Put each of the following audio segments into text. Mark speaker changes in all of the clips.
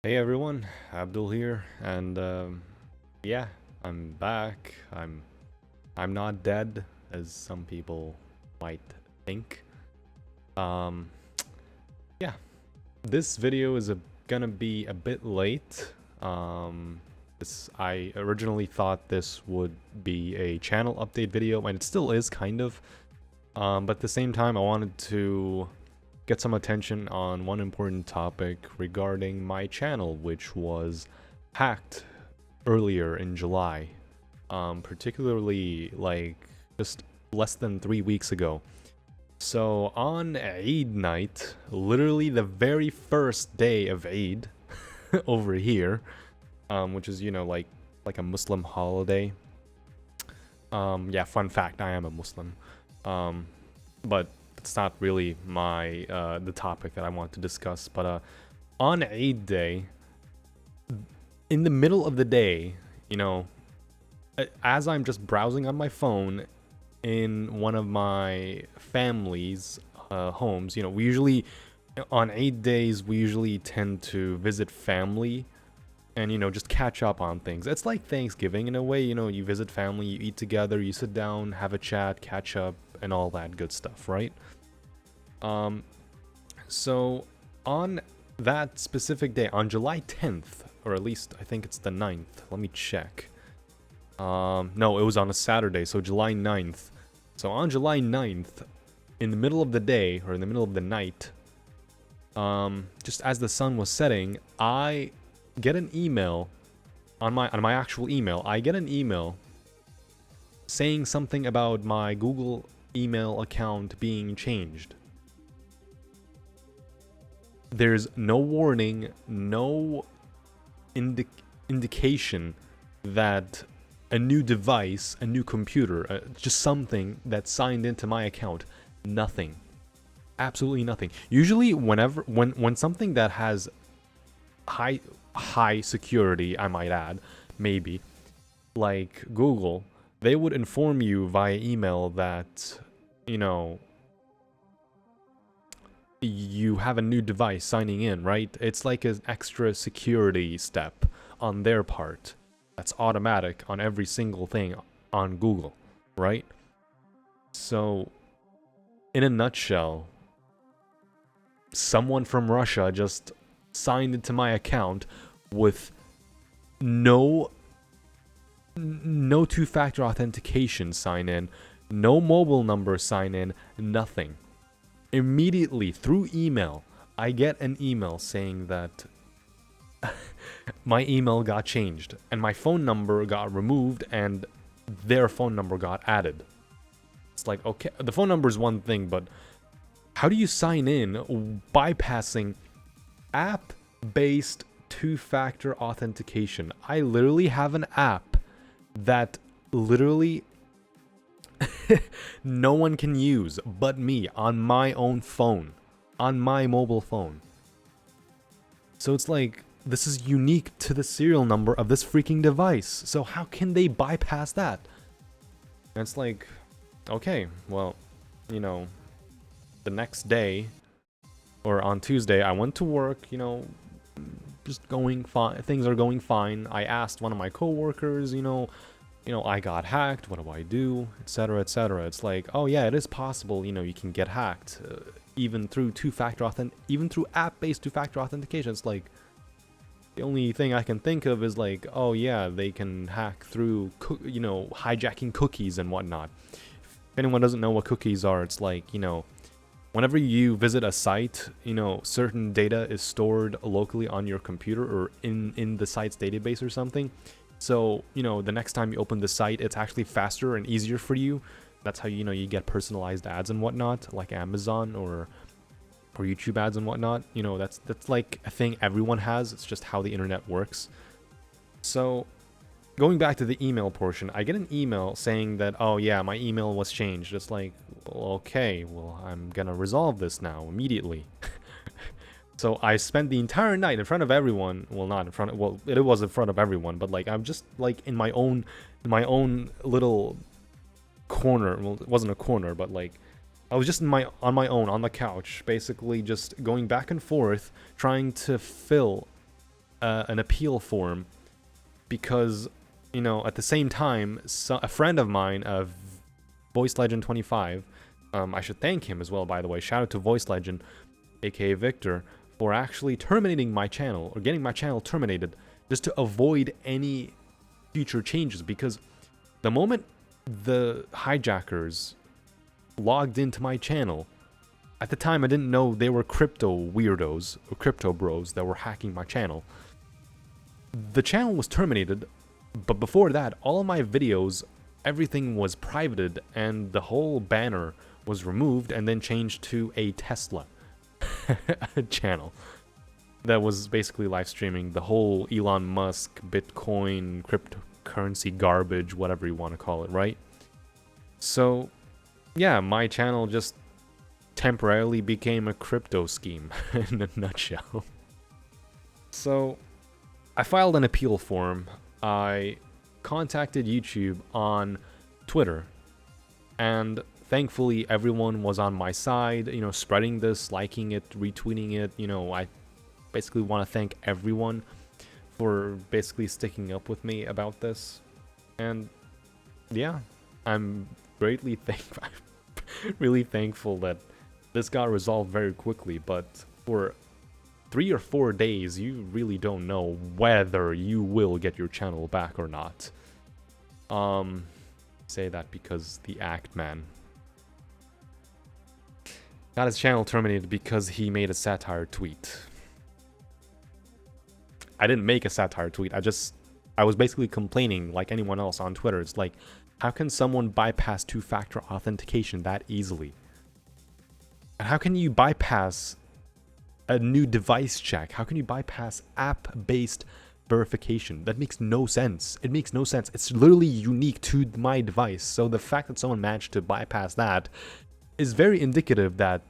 Speaker 1: Hey everyone, Abdul here, and yeah, I'm back. I'm not dead, as some people might think. Um, yeah, this video is gonna be a bit late. I originally thought this would be a channel update video, and it still is kind of. But at the same time, I wanted to get some attention on one important topic regarding my channel, which was hacked earlier in July, particularly like just less than 3 weeks ago. So on Eid night, literally the very first day of Eid over here, which is, like a Muslim holiday. Yeah, fun fact, I am a Muslim. But it's not really the topic that I want to discuss. But on Eid day, in the middle of the day, as I'm just browsing on my phone in one of my family's homes, we usually, on Eid days, we usually tend to visit family and, just catch up on things. It's like Thanksgiving in a way, you visit family, you eat together, you sit down, have a chat, catch up, and all that good stuff, right? So on that specific day, on July 10th, or at least I think it's the 9th, let me check. No, it was on a Saturday, so July 9th. So on July 9th, in the middle of the day, or in the middle of the night, just as the sun was setting, I get an email, on my actual email, I get an email saying something about my Google email account being changed. There's no warning, no indication that a new device, a new computer, just something that signed into my account. Nothing. Absolutely nothing. Usually when something that has high security, I might add, maybe, like Google, they would inform you via email that, you have a new device signing in, right? It's like an extra security step on their part. That's automatic on every single thing on Google, right? So, in a nutshell, someone from Russia just signed into my account with no two-factor authentication sign in, no mobile number sign in, nothing. Immediately through email, I get an email saying that my email got changed and my phone number got removed and their phone number got added. It's like, okay, the phone number is one thing, but how do you sign in bypassing app-based two-factor authentication? I literally have an app that literally no one can use but me on my own phone, on my mobile phone. So it's like, this is unique to the serial number of this freaking device. So how can they bypass that? And it's like, okay, well, the next day, or on Tuesday, I went to work, just going fine. Things are going fine. I asked one of my coworkers, I got hacked, what do I do, etc., etc. It's like, oh yeah, it is possible, you can get hacked, even through even through app-based two-factor authentication. It's like, the only thing I can think of is like, oh yeah, they can hack through, hijacking cookies and whatnot. If anyone doesn't know what cookies are, it's like, whenever you visit a site, certain data is stored locally on your computer or in the site's database or something. So, the next time you open the site, it's actually faster and easier for you. That's how, you get personalized ads and whatnot, like Amazon or YouTube ads and whatnot. That's like a thing everyone has. It's just how the internet works. So, going back to the email portion, I get an email saying that, oh yeah, my email was changed. It's like, well, okay, well, I'm gonna resolve this now immediately. So I spent the entire night in front of everyone. Well, not in front of, well, it was in front of everyone, but like I'm just like in my own little corner. Well, it wasn't a corner, but like I was just on my own on the couch, basically just going back and forth, trying to fill an appeal form because, you know, at the same time, a friend of mine, Voice Legend 25, I should thank him as well, by the way. Shout out to Voice Legend, aka Victor, for actually terminating my channel, or getting my channel terminated, just to avoid any future changes. Because the moment the hijackers logged into my channel, at the time I didn't know they were crypto weirdos, or crypto bros that were hacking my channel. The channel was terminated, but before that, all of my videos, everything was privated, and the whole banner was removed and then changed to a Tesla channel that was basically live streaming the whole Elon Musk, Bitcoin, cryptocurrency garbage, whatever you want to call it, right? So, yeah, my channel just temporarily became a crypto scheme in a nutshell. So, I filed an appeal form. I contacted YouTube on Twitter, and thankfully everyone was on my side, you know, spreading this, liking it, retweeting it. You know, I basically want to thank everyone for basically sticking up with me about this. And yeah, I'm greatly really thankful that this got resolved very quickly. But for 3 or 4 days, you really don't know whether you will get your channel back or not. Say that because the Act Man got his channel terminated because he made a satire tweet. I didn't make a satire tweet. I was basically complaining like anyone else on Twitter. It's like, how can someone bypass two-factor authentication that easily? And how can you bypass a new device check? How can you bypass app-based verification? That makes no sense. It makes no sense. It's literally unique to my device. So the fact that someone managed to bypass that is very indicative that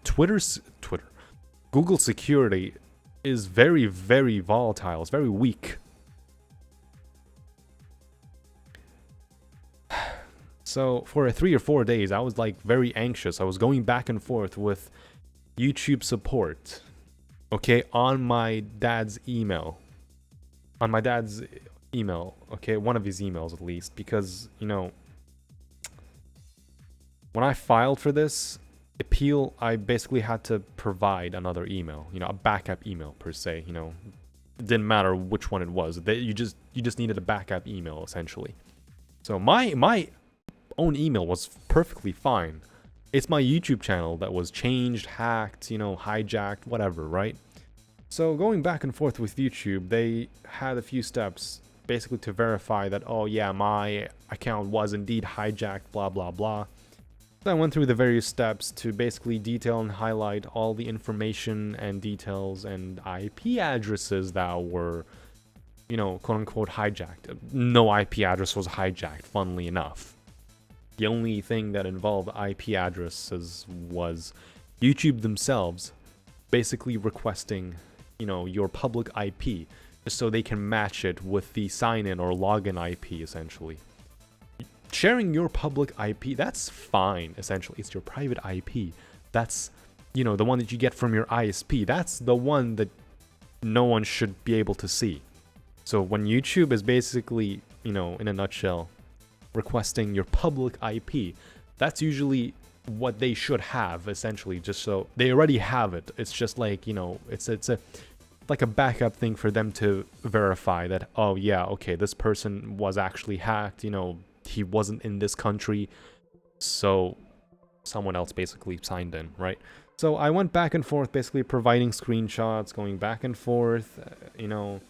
Speaker 1: Google security is very, very volatile. It's very weak. So for 3 or 4 days, I was like very anxious. I was going back and forth with YouTube support, okay, on my dad's email. Okay, one of his emails at least, because, you know, when I filed for this appeal, I basically had to provide another email, you know, a backup email per se. You know, it didn't matter which one it was. You just needed a backup email essentially. So my own email was perfectly fine. It's my YouTube channel that was changed, hacked, you know, hijacked, whatever, right? So going back and forth with YouTube, they had a few steps basically to verify that, oh yeah, my account was indeed hijacked, blah blah blah. So I went through the various steps to basically detail and highlight all the information and details and IP addresses that were, you know, quote unquote hijacked. No IP address was hijacked, funnily enough. The only thing that involved IP addresses was YouTube themselves basically requesting, you know, your public IP just so they can match it with the sign-in or login IP essentially. Sharing your public IP, that's fine, essentially. It's your private IP. That's, you know, the one that you get from your ISP. That's the one that no one should be able to see. So when YouTube is basically, you know, in a nutshell, requesting your public IP, that's usually what they should have, essentially, just so they already have it. It's just like, you know, it's a like a backup thing for them to verify that, oh yeah, okay, this person was actually hacked, you know, he wasn't in this country, so someone else basically signed in, right? So I went back and forth, basically providing screenshots, going back and forth, you know,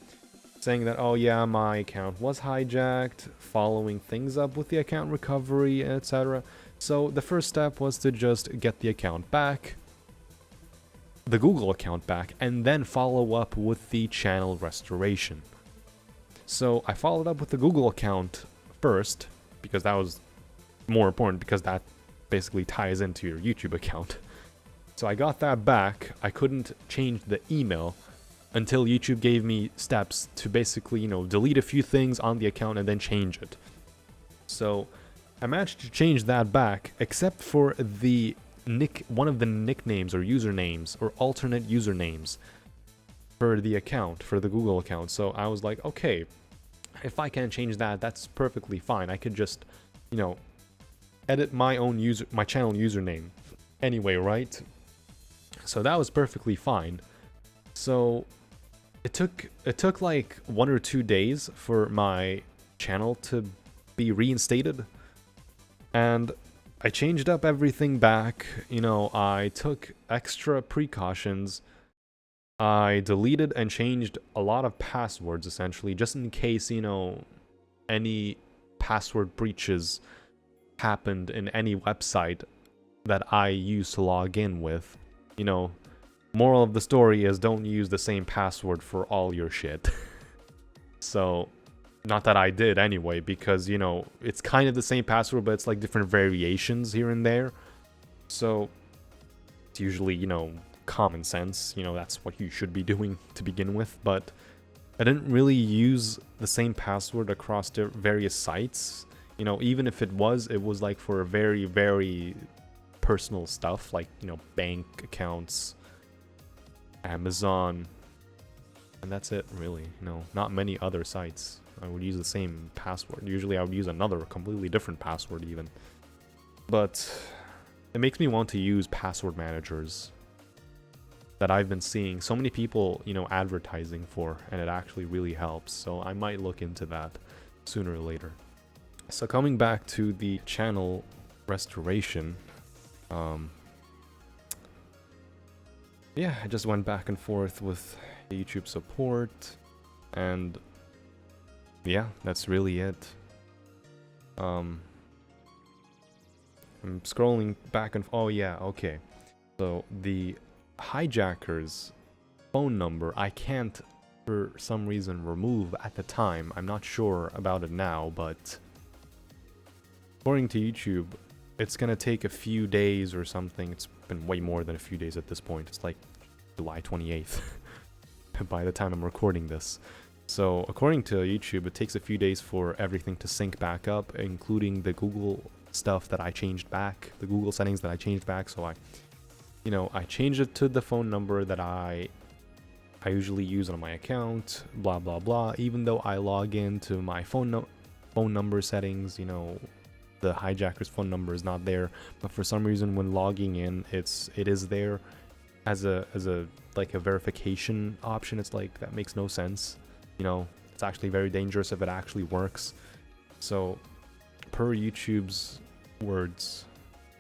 Speaker 1: saying that, oh yeah, my account was hijacked, following things up with the account recovery, etc. So the first step was to just get the account back, the Google account back, and then follow up with the channel restoration. So I followed up with the Google account first, because that was more important, because that basically ties into your YouTube account. So I got that back. I couldn't change the email until YouTube gave me steps to basically, you know, delete a few things on the account and then change it. So I managed to change that back, except for the one of the nicknames or usernames or alternate usernames. for the account, for the Google account. So I was like, okay, if I can't change that, that's perfectly fine. I could just, you know, edit my own my channel username anyway, right? So that was perfectly fine. So it took like 1 or 2 days for my channel to be reinstated, and I changed up everything back. You know, I took extra precautions. I deleted and changed a lot of passwords, essentially, just in case, you know, any password breaches happened in any website that I used to log in with. You know, moral of the story is don't use the same password for all your shit. So, not that I did anyway, because, you know, it's kind of the same password, but it's like different variations here and there. So, it's usually, you know, common sense. You know, that's what you should be doing to begin with. But I didn't really use the same password across various sites. You know, even if it was like for very, very personal stuff, like, you know, bank accounts, Amazon, and that's it, really. You know, not many other sites I would use the same password. Usually I would use another completely different password even. But it makes me want to use password managers that I've been seeing so many people, you know, advertising for, and it actually really helps. So I might look into that sooner or later. So coming back to the channel restoration, yeah, I just went back and forth with YouTube support, and yeah, that's really it. I'm scrolling back and oh yeah, okay. So the hijacker's phone number I can't for some reason remove at the time. I'm not sure about it now, but according to YouTube, it's gonna take a few days or something. It's been way more than a few days at this point. It's like July 28th by the time I'm recording this. So according to YouTube, it takes a few days for everything to sync back up, including the Google stuff that I changed back, the Google settings that I changed back. So I changed it to the phone number that I usually use on my account, blah blah blah. Even though I log into my phone number settings, you know, the hijacker's phone number is not there, but for some reason when logging in, it is there as a like a verification option. It's like, that makes no sense. You know, it's actually very dangerous if it actually works. So per YouTube's words,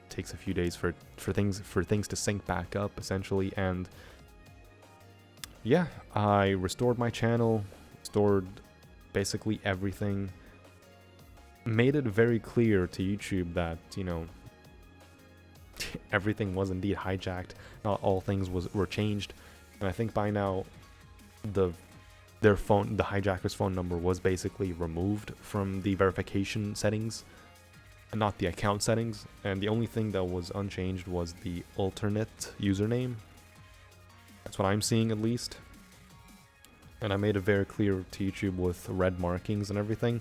Speaker 1: it takes a few days for things to sync back up, essentially. And yeah, I restored my channel, restored basically everything, made it very clear to YouTube that, you know, everything was indeed hijacked. Not all things were changed, and I think by now the hijacker's phone number was basically removed from the verification settings, and not the account settings. And the only thing that was unchanged was the alternate username. That's what I'm seeing, at least. And I made it very clear to YouTube with red markings and everything.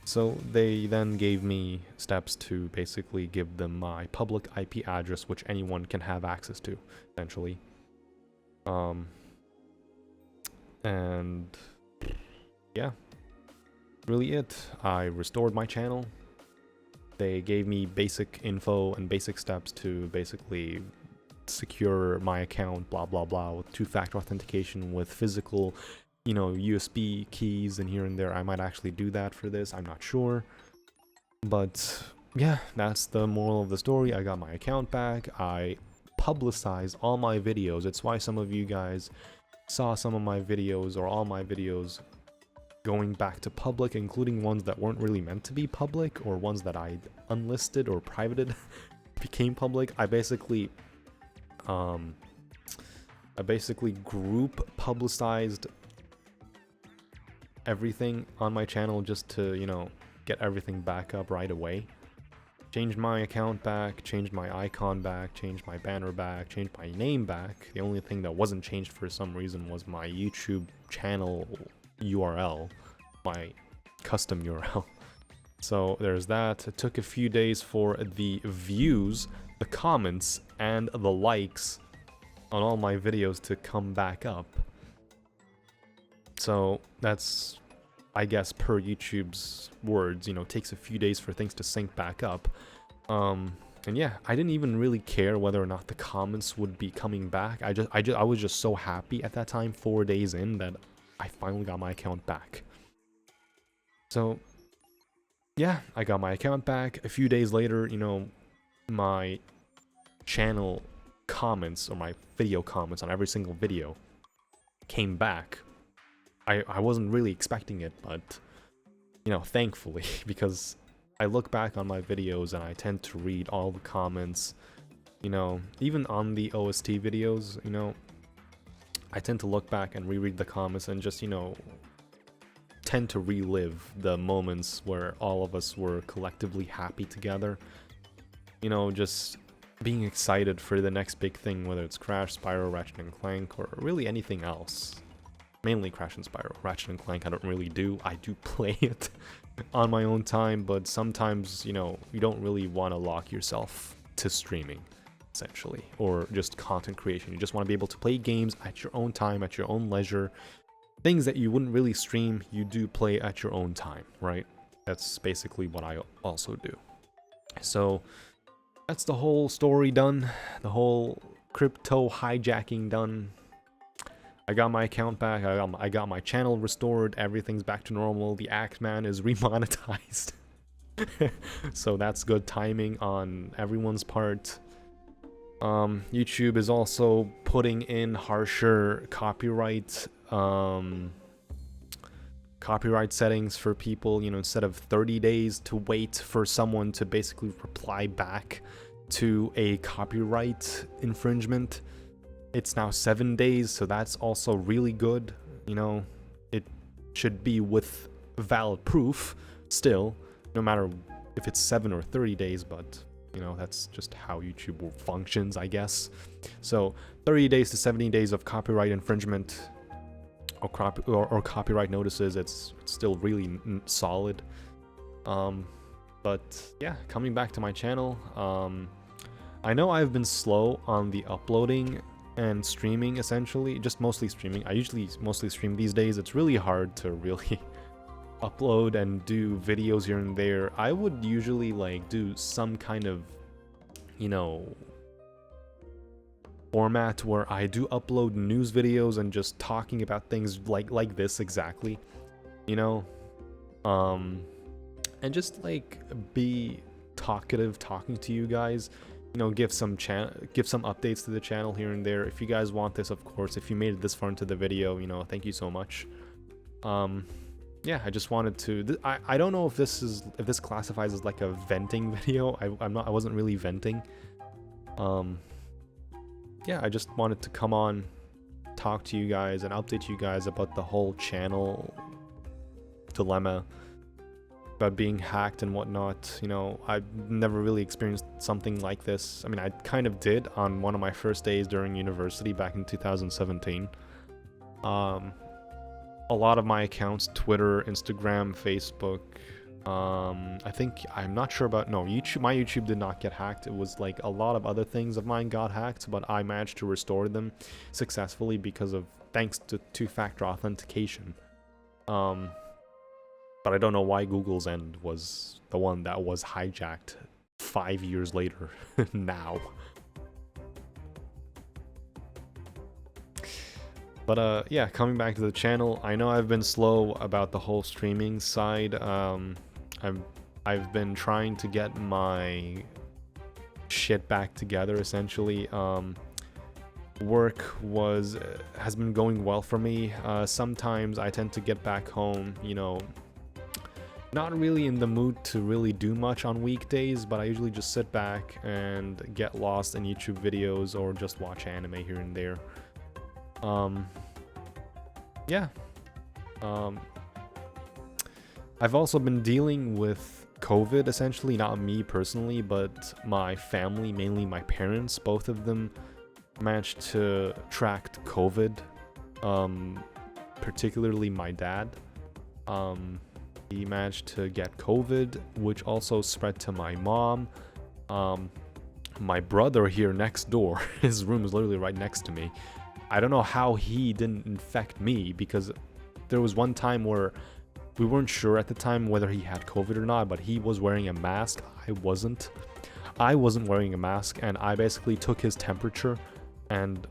Speaker 1: So they then gave me steps to basically give them my public IP address, which anyone can have access to, essentially. And yeah, really it. I restored my channel. They gave me basic info and basic steps to basically secure my account, blah blah blah, with two-factor authentication, with physical, you know, USB keys and here and there. I might actually do that for this, I'm not sure. But yeah, that's the moral of the story. I got my account back. I publicized all my videos. It's why some of you guys saw some of my videos, or all my videos, going back to public, including ones that weren't really meant to be public, or ones that I unlisted or privated became public. I basically group publicized everything on my channel just to, you know, get everything back up right away. Changed my account back, changed my icon back, changed my banner back, changed my name back. The only thing that wasn't changed for some reason was my YouTube channel URL, my custom URL. So there's that. It took a few days for the views, the comments, and the likes on all my videos to come back up. So that's, I guess, per YouTube's words, takes a few days for things to sync back up. And yeah, I didn't even really care whether or not the comments would be coming back. I was just so happy at that time, 4 days in, that I finally got my account back. So yeah, I got my account back. A few days later, my channel comments, or my video comments on every single video came back. I wasn't really expecting it, but thankfully, because I look back on my videos and I tend to read all the comments, even on the OST videos, I tend to look back and reread the comments and just, tend to relive the moments where all of us were collectively happy together. Just being excited for the next big thing, whether it's Crash, Spyro, Ratchet and Clank, or really anything else. Mainly Crash and Spyro. Ratchet and Clank I don't really do. I do play it on my own time, but sometimes, you don't really want to lock yourself to streaming, essentially, or just content creation. You just want to be able to play games at your own time, at your own leisure. Things that you wouldn't really stream, you do play at your own time, right? That's basically what I also do. So that's the whole story done, the whole crypto hijacking done. I got my account back, I got my channel restored, everything's back to normal, the Axeman is remonetized. So that's good timing on everyone's part. YouTube is also putting in harsher copyright settings for people, instead of 30 days to wait for someone to basically reply back to a copyright infringement. It's now 7 days, so that's also really good. It should be with valid proof still, no matter if it's 7 or 30 days, but that's just how YouTube functions, I guess. So 30 days to 70 days of copyright infringement or copyright notices, it's still really solid. But yeah, coming back to my channel, I know I've been slow on the uploading and streaming, essentially, just mostly streaming. I usually mostly stream these days. It's really hard to really upload and do videos here and there. I would usually do some kind of, format where I do upload news videos and just talking about things like this exactly, and just be talkative, talking to you guys. Give some updates to the channel here and there. If you guys want this, of course. If you made it this far into the video, thank you so much. Yeah, I just wanted to. I don't know if this classifies as like a venting video. I wasn't really venting. Yeah, I just wanted to come on, talk to you guys, and update you guys about the whole channel dilemma, about being hacked and whatnot. I've never really experienced something like this. I mean, I kind of did on one of my first days during university back in 2017. A lot of my accounts, Twitter, Instagram, Facebook, I'm not sure about, no, YouTube, my YouTube did not get hacked. It was like a lot of other things of mine got hacked, but I managed to restore them successfully thanks to two-factor authentication. But I don't know why Google's end was the one that was hijacked 5 years later now. But yeah, coming back to the channel, I know I've been slow about the whole streaming side. I've been trying to get my shit back together, essentially. Work has been going well for me. Sometimes I tend to get back home, not really in the mood to really do much on weekdays, but I usually just sit back and get lost in YouTube videos or just watch anime here and there. Yeah. I've also been dealing with COVID, essentially, not me personally, but my family, mainly my parents. Both of them managed to track COVID, particularly my dad. He managed to get COVID, which also spread to my mom. My brother here next door, his room is literally right next to me. I don't know how he didn't infect me, because there was one time where we weren't sure at the time whether he had COVID or not, but he was wearing a mask. I wasn't wearing a mask, and I basically took his temperature, and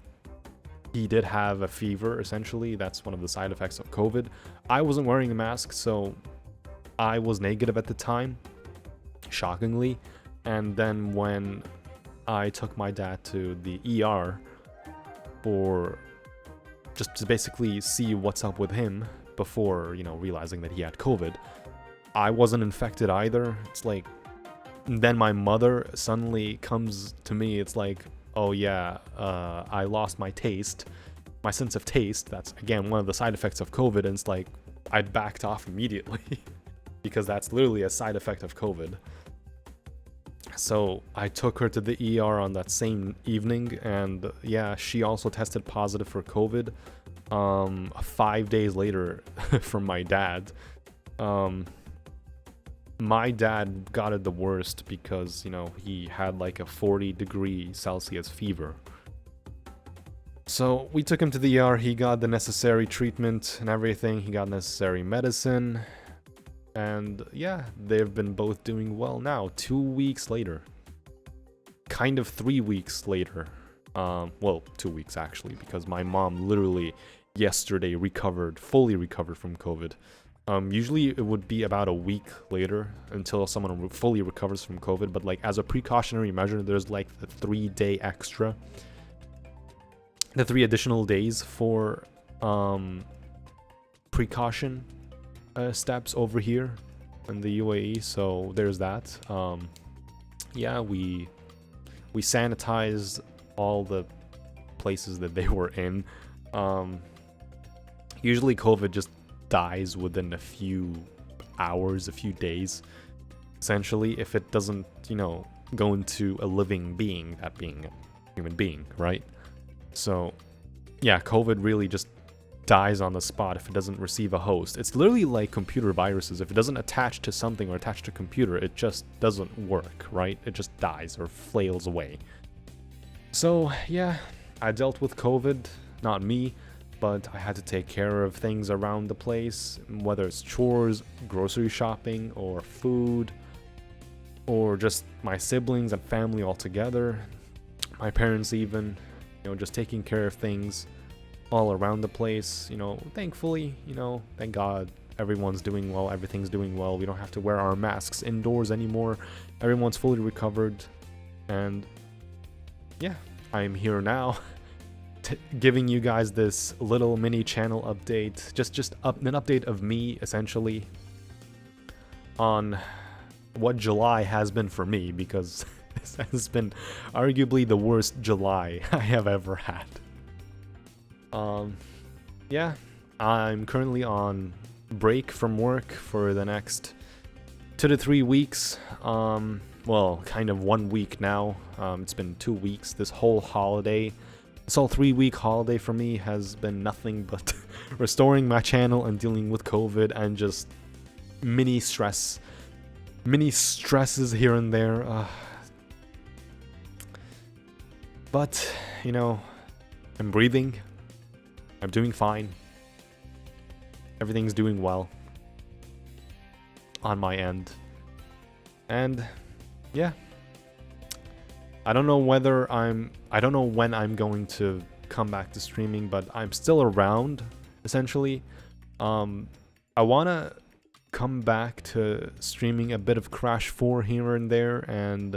Speaker 1: he did have a fever, essentially. That's one of the side effects of COVID. I wasn't wearing a mask, so I was negative at the time, shockingly. And then when I took my dad to the ER for just to basically see what's up with him before, realizing that he had COVID, I wasn't infected either. It's like, then my mother suddenly comes to me. It's like, oh yeah, I lost my sense of taste. That's, again, one of the side effects of COVID. And it's like, I backed off immediately because that's literally a side effect of COVID. So I took her to the ER on that same evening, and yeah, she also tested positive for COVID 5 days later from my dad. My dad got it the worst because, he had like a 40-degree Celsius fever. So we took him to the ER, he got the necessary treatment and everything, he got necessary medicine, and yeah, they've been both doing well now, 2 weeks later. Kind of 3 weeks later. Well, 2 weeks actually, because my mom literally yesterday fully recovered from COVID. Usually it would be about a week later until someone fully recovers from COVID, but like as a precautionary measure, there's like the 3-day extra, the 3 additional days for precaution steps over here in the UAE. So there's that. Yeah, we sanitized all the places that they were in. Usually COVID just dies within a few hours, a few days, essentially, if it doesn't, go into a living being, that being a human being, right? So yeah, COVID really just dies on the spot if it doesn't receive a host. It's literally like computer viruses. If it doesn't attach to something or attach to a computer, it just doesn't work, right? It just dies or flails away. So yeah, I dealt with COVID, not me, but I had to take care of things around the place, whether it's chores, grocery shopping, or food, or just my siblings and family all together, my parents even, just taking care of things all around the place. Thankfully, thank God, everyone's doing well, everything's doing well. We don't have to wear our masks indoors anymore. Everyone's fully recovered, and yeah, I'm here now. Giving you guys this little mini channel update, just an update of me, essentially, on what July has been for me, because this has been arguably the worst July I have ever had. Yeah, I'm currently on break from work for the next 2 to 3 weeks. Well, kind of 1 week now. It's been 2 weeks. This whole 3-week holiday for me has been nothing but restoring my channel and dealing with COVID and just mini stresses here and there. But, I'm breathing. I'm doing fine. Everything's doing well on my end. And yeah, I don't know when I'm going to come back to streaming, but I'm still around, essentially. I want to come back to streaming a bit of Crash 4 here and there, and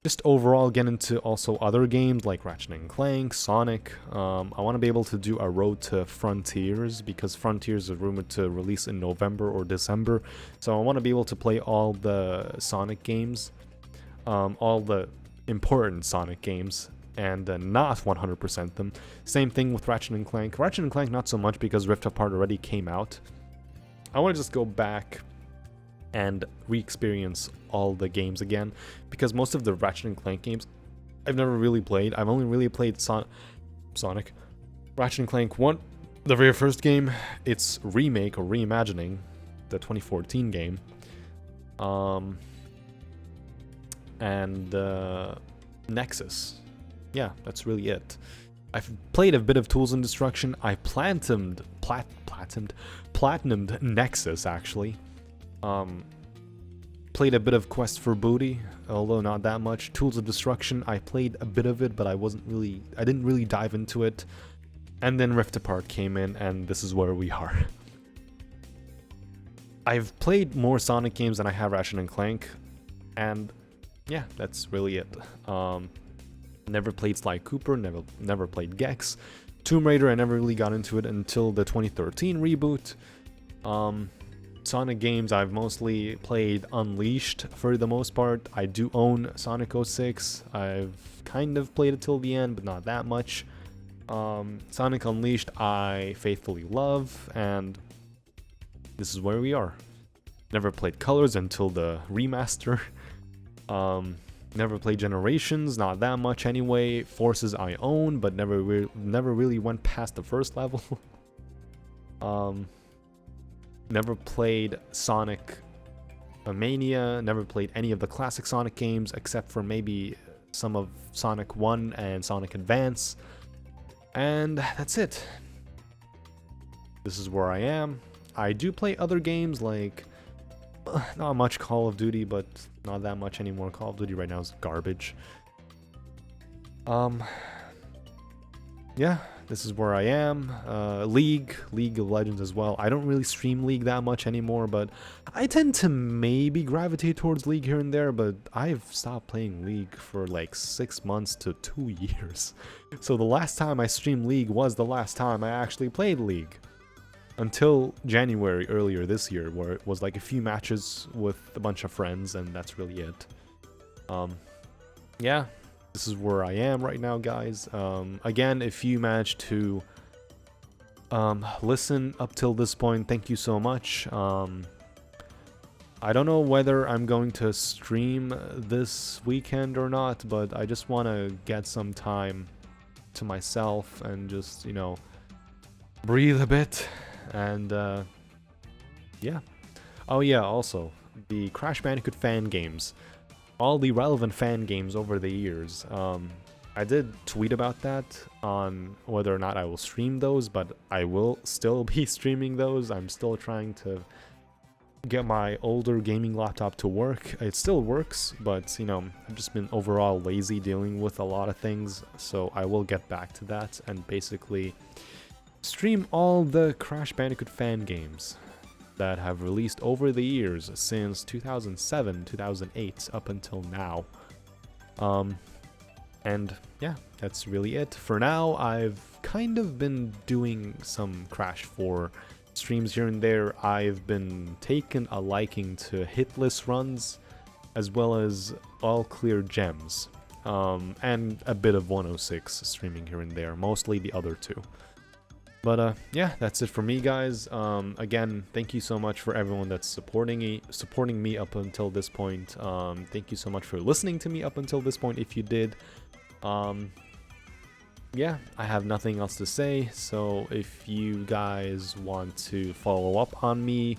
Speaker 1: just overall get into also other games like Ratchet & Clank, Sonic. I want to be able to do a road to Frontiers, because Frontiers is rumored to release in November or December. So I want to be able to play all the Sonic games, all the important Sonic games, and not 100% them. Same thing with Ratchet & Clank. Ratchet & Clank not so much, because Rift Apart already came out. I want to just go back and re-experience all the games again, because most of the Ratchet & Clank games I've never really played. I've only really played Sonic. Ratchet & Clank 1, the very first game, its remake or reimagining, the 2014 game. And Nexus. Yeah, that's really it. I've played a bit of Tools and Destruction. I platinumed Nexus, actually. Played a bit of Quest for Booty, although not that much. Tools of Destruction, I played a bit of it, but I didn't really dive into it. And then Rift Apart came in, and this is where we are. I've played more Sonic games than I have Ratchet and Clank, and yeah, that's really it. Never played Sly Cooper, never played Gex. Tomb Raider, I never really got into it until the 2013 reboot. Sonic games, I've mostly played Unleashed for the most part. I do own Sonic 06. I've kind of played it till the end, but not that much. Sonic Unleashed, I faithfully love, and this is where we are. Never played Colors until the remaster. Never played Generations, not that much anyway. Forces I own, but never really went past the first level. Never played Sonic Mania, never played any of the classic Sonic games except for maybe some of Sonic 1 and Sonic Advance. And that's it. This is where I am. I do play other games like not much Call of Duty, but not that much anymore. Call of Duty right now is garbage. Yeah, this is where I am. League of Legends as well. I don't really stream League that much anymore, but I tend to maybe gravitate towards League here and there, but I've stopped playing League for like 6 months to 2 years. So the last time I streamed League was the last time I actually played League. Until January earlier this year, where it was like a few matches with a bunch of friends, and that's really it. Yeah, this is where I am right now, guys. Again, if you managed to listen up till this point, thank you so much. I don't know whether I'm going to stream this weekend or not, but I just want to get some time to myself and just, you know, breathe a bit. And yeah. Oh yeah, also the Crash Bandicoot fan games, all the relevant fan games over the years. I did tweet about that on whether or not I will stream those, but I will still be streaming those. I'm still trying to get my older gaming laptop to work. It still works, but you know, I've just been overall lazy dealing with a lot of things, so I will get back to that and basically stream all the Crash Bandicoot fan games that have released over the years since 2007, 2008 up until now. And yeah, that's really it. For now, I've kind of been doing some Crash 4 streams here and there. I've been taking a liking to hitless runs as well as all clear gems, and a bit of 106 streaming here and there, mostly the other two. But yeah, that's it for me, guys. Again, thank you so much for everyone that's supporting me up until this point. Thank you so much for listening to me up until this point, if you did. Yeah, I have nothing else to say. So if you guys want to follow up on me,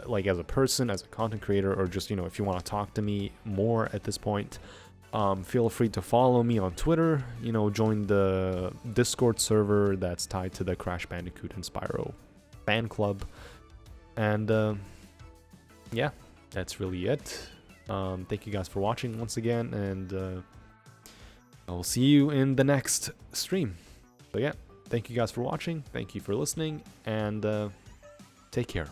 Speaker 1: like as a person, as a content creator, or just, you know, if you want to talk to me more at this point, feel free to follow me on Twitter, you know, join the Discord server that's tied to the Crash Bandicoot and Spyro fan club. And yeah, that's really it. Thank you guys for watching once again, and I'll see you in the next stream. So yeah, thank you guys for watching, thank you for listening, and take care.